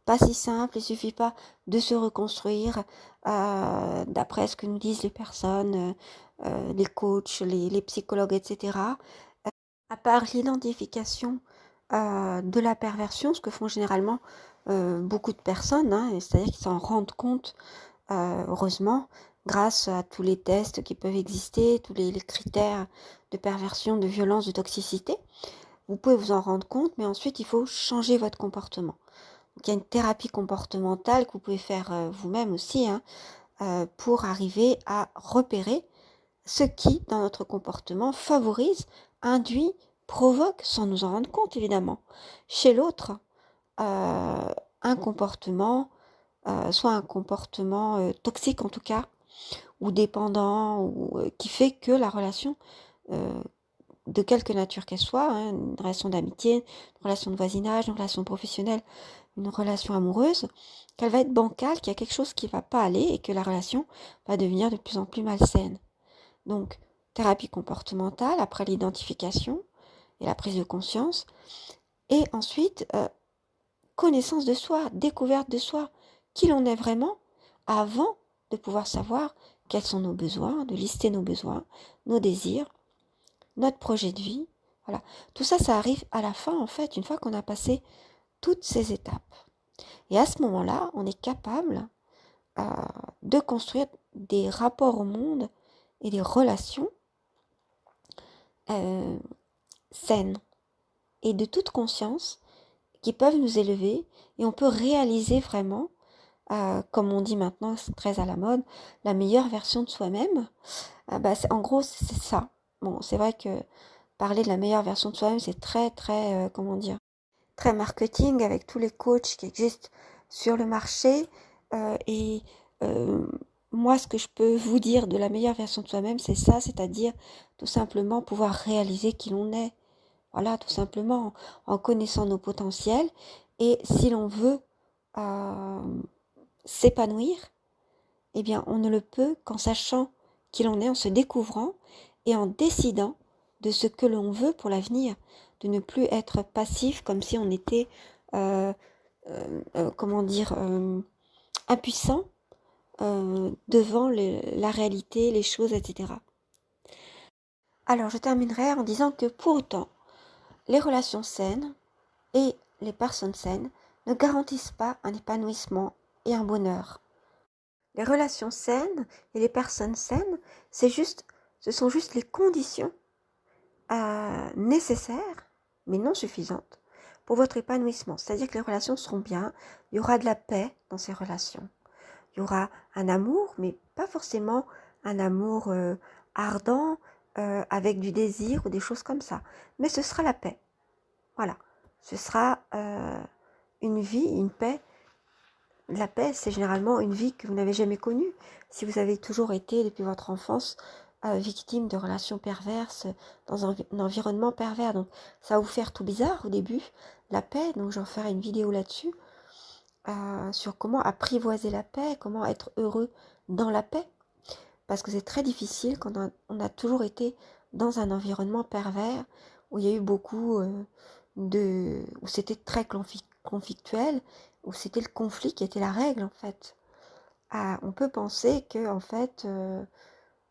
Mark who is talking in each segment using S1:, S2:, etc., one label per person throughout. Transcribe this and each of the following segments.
S1: pas si simple, il suffit pas de se reconstruire d'après ce que nous disent les personnes, les coachs, les psychologues, etc. À part l'identification de la perversion, ce que font généralement beaucoup de personnes, hein, c'est-à-dire qu'ils s'en rendent compte, heureusement, grâce à tous les tests qui peuvent exister, tous les critères de perversion, de violence, de toxicité. Vous pouvez vous en rendre compte, mais ensuite il faut changer votre comportement. Donc, il y a une thérapie comportementale que vous pouvez faire vous-même aussi, hein, pour arriver à repérer ce qui, dans notre comportement, favorise, induit, provoque, sans nous en rendre compte évidemment, chez l'autre, un comportement, soit un comportement toxique en tout cas, ou dépendant, ou qui fait que la relation, euh, de quelque nature qu'elle soit, hein, une relation d'amitié, une relation de voisinage, une relation professionnelle, une relation amoureuse, qu'elle va être bancale, qu'il y a quelque chose qui ne va pas aller et que la relation va devenir de plus en plus malsaine. Donc, thérapie comportementale, après l'identification et la prise de conscience, et ensuite, connaissance de soi, découverte de soi, qui l'on est vraiment, avant de pouvoir savoir quels sont nos besoins, de lister nos besoins, nos désirs, notre projet de vie. Voilà. Tout ça, ça arrive à la fin, en fait, une fois qu'on a passé toutes ces étapes. Et à ce moment-là, on est capable euh, de construire des rapports au monde et des relations euh, saines et de toute conscience qui peuvent nous élever et on peut réaliser vraiment, comme on dit maintenant, c'est très à la mode, la meilleure version de soi-même. En gros, c'est ça. Bon, c'est vrai que parler de la meilleure version de soi-même, c'est très, très, comment dire, très marketing avec tous les coachs qui existent sur le marché. Et moi, ce que je peux vous dire de la meilleure version de soi-même, c'est ça, c'est-à-dire tout simplement pouvoir réaliser qui l'on est. Voilà, tout simplement en connaissant nos potentiels. Et si l'on veut euh, s'épanouir, eh bien, on ne le peut qu'en sachant qui l'on est, en se découvrant et en décidant de ce que l'on veut pour l'avenir, de ne plus être passif comme si on était, euh, comment dire, impuissant devant la réalité, les choses, etc. Alors, je terminerai en disant que pour autant, les relations saines et les personnes saines ne garantissent pas un épanouissement et un bonheur. Les relations saines et les personnes saines, ce sont juste les conditions nécessaires, mais non suffisantes, pour votre épanouissement. C'est-à-dire que les relations seront bien, il y aura de la paix dans ces relations. Il y aura un amour, mais pas forcément un amour ardent, avec du désir ou des choses comme ça. Mais ce sera la paix. Voilà. Ce sera une vie, une paix. La paix, c'est généralement une vie que vous n'avez jamais connue. Si vous avez toujours été, depuis votre enfance, victime de relations perverses, dans un environnement pervers. Donc, ça va vous faire tout bizarre au début, la paix. Donc, j'en ferai une vidéo là-dessus, sur comment apprivoiser la paix, comment être heureux dans la paix. Parce que c'est très difficile quand on a toujours été dans un environnement pervers, où il y a eu beaucoup où c'était très conflictuel, où c'était le conflit qui était la règle en fait. On peut penser que en fait,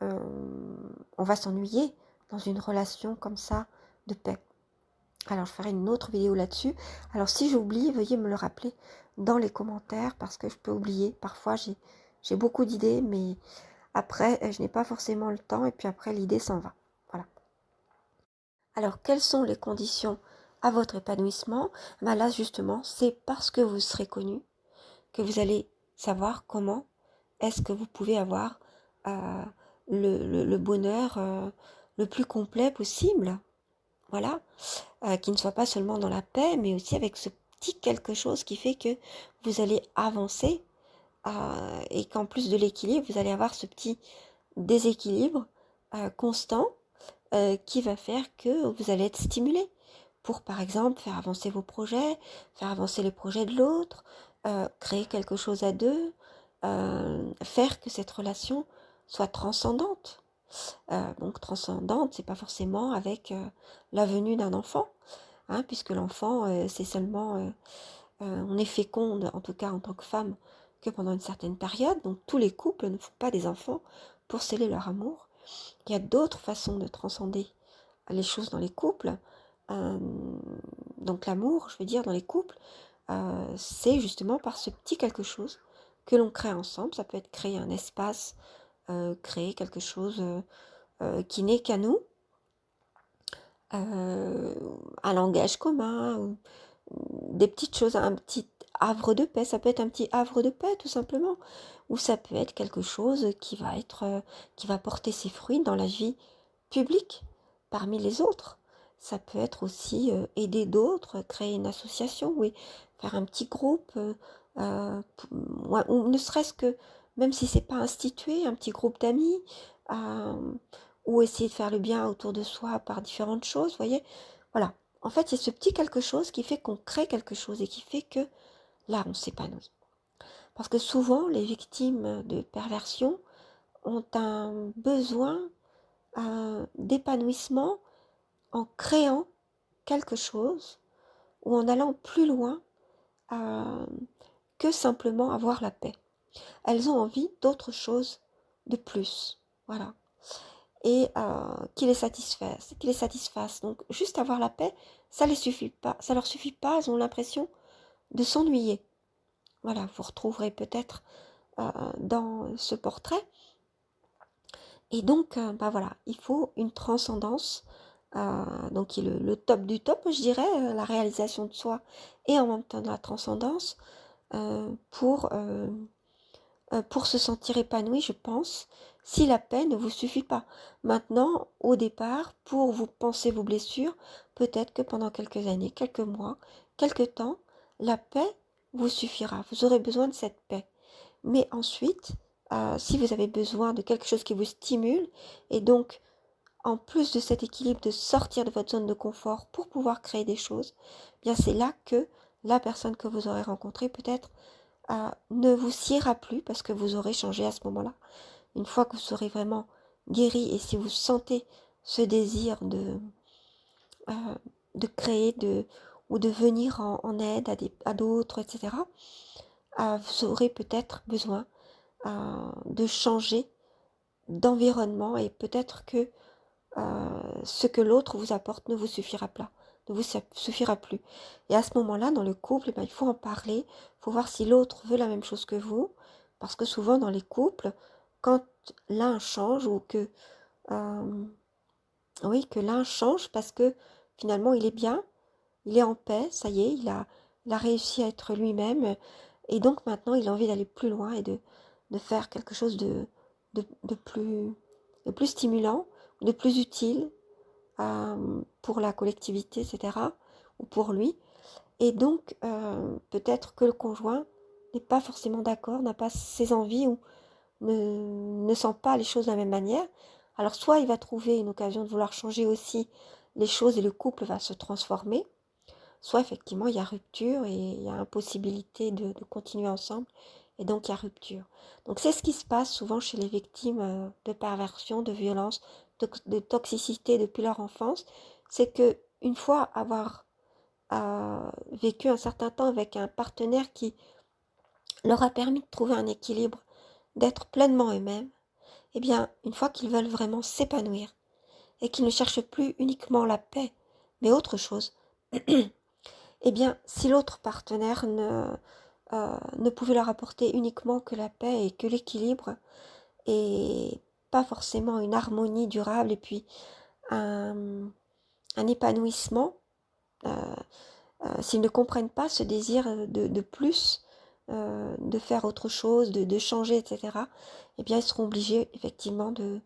S1: on va s'ennuyer dans une relation comme ça de paix. Alors je ferai une autre vidéo là-dessus. Alors si j'oublie, veuillez me le rappeler dans les commentaires parce que je peux oublier. Parfois j'ai beaucoup d'idées, mais après je n'ai pas forcément le temps et puis après l'idée s'en va. Voilà. Alors, quelles sont les conditions à votre épanouissement? Là, justement, c'est parce que vous serez connu que vous allez savoir comment est-ce que vous pouvez avoir euh, le bonheur le plus complet possible. Voilà. Qui ne soit pas seulement dans la paix, mais aussi avec ce petit quelque chose qui fait que vous allez avancer et qu'en plus de l'équilibre, vous allez avoir ce petit déséquilibre constant qui va faire que vous allez être stimulé pour, par exemple, faire avancer vos projets, faire avancer les projets de l'autre, créer quelque chose à deux, faire que cette relation soit transcendante. Donc transcendante, c'est pas forcément avec la venue d'un enfant, hein, puisque l'enfant, c'est seulement on est féconde, en tout cas en tant que femme, que pendant une certaine période. Donc tous les couples ne font pas des enfants pour sceller leur amour. Il y a d'autres façons de transcender les choses dans les couples. Euh, donc l'amour, je veux dire, dans les couples, c'est justement par ce petit quelque chose que l'on crée ensemble. Ça peut être créer un espace, créer quelque chose qui n'est qu'à nous, euh, un langage commun, ou des petites choses, un petit havre de paix. Ça peut être un petit havre de paix, tout simplement. Ou ça peut être quelque chose qui va porter ses fruits dans la vie publique, parmi les autres. Ça peut être aussi aider d'autres, créer une association, oui, faire un petit groupe, ou ne serait-ce que, même si c'est pas institué, un petit groupe d'amis, euh, ou essayer de faire le bien autour de soi par différentes choses, vous voyez. Voilà. En fait, c'est ce petit quelque chose qui fait qu'on crée quelque chose et qui fait que là, on s'épanouit. Parce que souvent, les victimes de perversion ont un besoin d'épanouissement en créant quelque chose ou en allant plus loin euh, que simplement avoir la paix. Elles ont envie d'autre chose de plus. Voilà. Et qui les satisfasse. Donc juste avoir la paix, ça les suffit pas, ça leur suffit pas, elles ont l'impression de s'ennuyer. Voilà, vous retrouverez peut-être dans ce portrait. Et donc, bah voilà, il faut une transcendance, donc qui est le top du top, je dirais, la réalisation de soi et en même temps de la transcendance euh, pour, euh, pour se sentir épanoui, je pense, si la paix ne vous suffit pas. Maintenant, au départ, pour vous penser vos blessures, peut-être que pendant quelques années, quelques mois, quelques temps, la paix vous suffira. Vous aurez besoin de cette paix. Mais ensuite, si vous avez besoin de quelque chose qui vous stimule, et donc, en plus de cet équilibre, de sortir de votre zone de confort pour pouvoir créer des choses, eh bien c'est là que la personne que vous aurez rencontrée peut-être ne vous siera plus parce que vous aurez changé à ce moment-là. Une fois que vous serez vraiment guéri et si vous sentez ce désir euh, de créer ou de venir en aide à d'autres, etc., vous aurez peut-être besoin de changer d'environnement et peut-être que ce que l'autre vous apporte ne vous suffira pas, ne vous suffira plus. Et à ce moment-là, dans le couple, il faut en parler, il faut voir si l'autre veut la même chose que vous, parce que souvent dans les couples, quand l'un change ou euh, oui, que l'un change parce que finalement il est bien, il est en paix, ça y est, il a réussi à être lui-même, et donc maintenant il a envie d'aller plus loin et de faire quelque chose de plus, de plus stimulant, de plus utile pour la collectivité, etc., ou pour lui. Et donc peut-être que le conjoint n'est pas forcément d'accord, n'a pas ses envies ou ne sent pas les choses de la même manière. Alors soit il va trouver une occasion de vouloir changer aussi les choses et le couple va se transformer, soit effectivement il y a rupture et il y a impossibilité de continuer ensemble et donc il y a rupture. Donc c'est ce qui se passe souvent chez les victimes de perversion, de violence, de toxicité depuis leur enfance, c'est que une fois avoir vécu un certain temps avec un partenaire qui leur a permis de trouver un équilibre, d'être pleinement eux-mêmes, eh bien une fois qu'ils veulent vraiment s'épanouir et qu'ils ne cherchent plus uniquement la paix, mais autre chose, eh bien, si l'autre partenaire ne pouvait leur apporter uniquement que la paix et que l'équilibre, et pas forcément une harmonie durable, et puis un, un épanouissement, euh, s'ils ne comprennent pas ce désir de plus, de faire autre chose, de changer, etc., eh bien, ils seront obligés effectivement de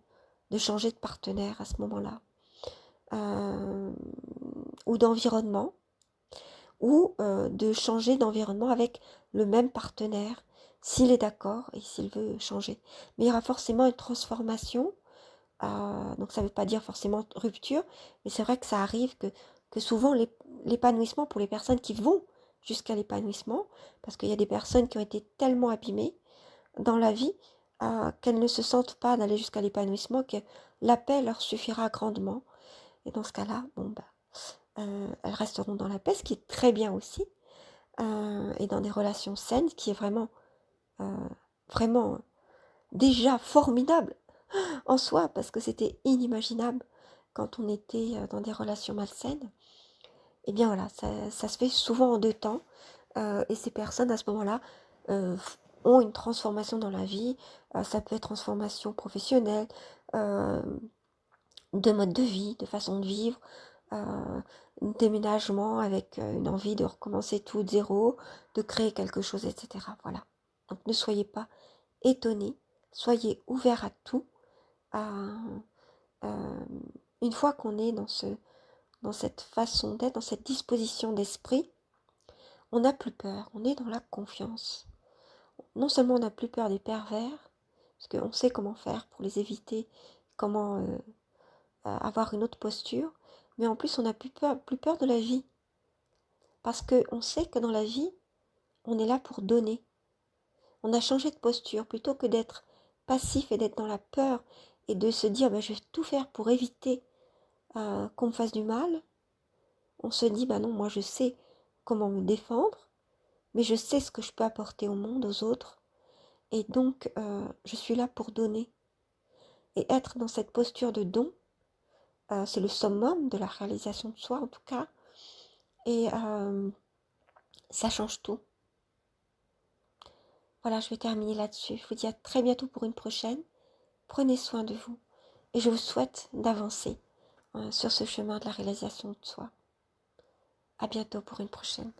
S1: changer de partenaire à ce moment-là, euh, ou d'environnement, ou de changer d'environnement avec le même partenaire, s'il est d'accord et s'il veut changer. Mais il y aura forcément une transformation, donc ça ne veut pas dire forcément rupture, mais c'est vrai que ça arrive que souvent l'épanouissement pour les personnes qui vont jusqu'à l'épanouissement, parce qu'il y a des personnes qui ont été tellement abîmées dans la vie qu'elles ne se sentent pas d'aller jusqu'à l'épanouissement, que la paix leur suffira grandement. Et dans ce cas-là, bon, bah, elles resteront dans la paix, ce qui est très bien aussi. et dans des relations saines, qui est euh, vraiment déjà formidable en soi, parce que c'était inimaginable quand on était dans des relations malsaines. Et bien voilà, ça se fait souvent en 2 temps, et ces personnes à ce moment-là euh, ont une transformation dans la vie. Ça peut être transformation professionnelle, euh, de mode de vie, de façon de vivre, déménagement avec une envie de recommencer tout de zéro, de créer quelque chose, etc. Voilà. Donc ne soyez pas étonnés, soyez ouverts à tout. À, euh, une fois qu'on est dans cette façon d'être, dans cette disposition d'esprit, on n'a plus peur, on est dans la confiance. Non seulement on n'a plus peur des pervers, parce qu'on sait comment faire pour les éviter, comment avoir une autre posture, mais en plus on n'a plus peur de la vie, parce qu'on sait que dans la vie, on est là pour donner. On a changé de posture, plutôt que d'être passif et d'être dans la peur et de se dire je vais tout faire pour éviter qu'on me fasse du mal. On se dit non, moi je sais comment me défendre, mais je sais ce que je peux apporter au monde, aux autres, et donc je suis là pour donner. Et être dans cette posture de don, c'est le summum de la réalisation de soi en tout cas, et ça change tout. Voilà, je vais terminer là-dessus. Je vous dis à très bientôt pour une prochaine. Prenez soin de vous et je vous souhaite d'avancer sur ce chemin de la réalisation de soi. À bientôt pour une prochaine.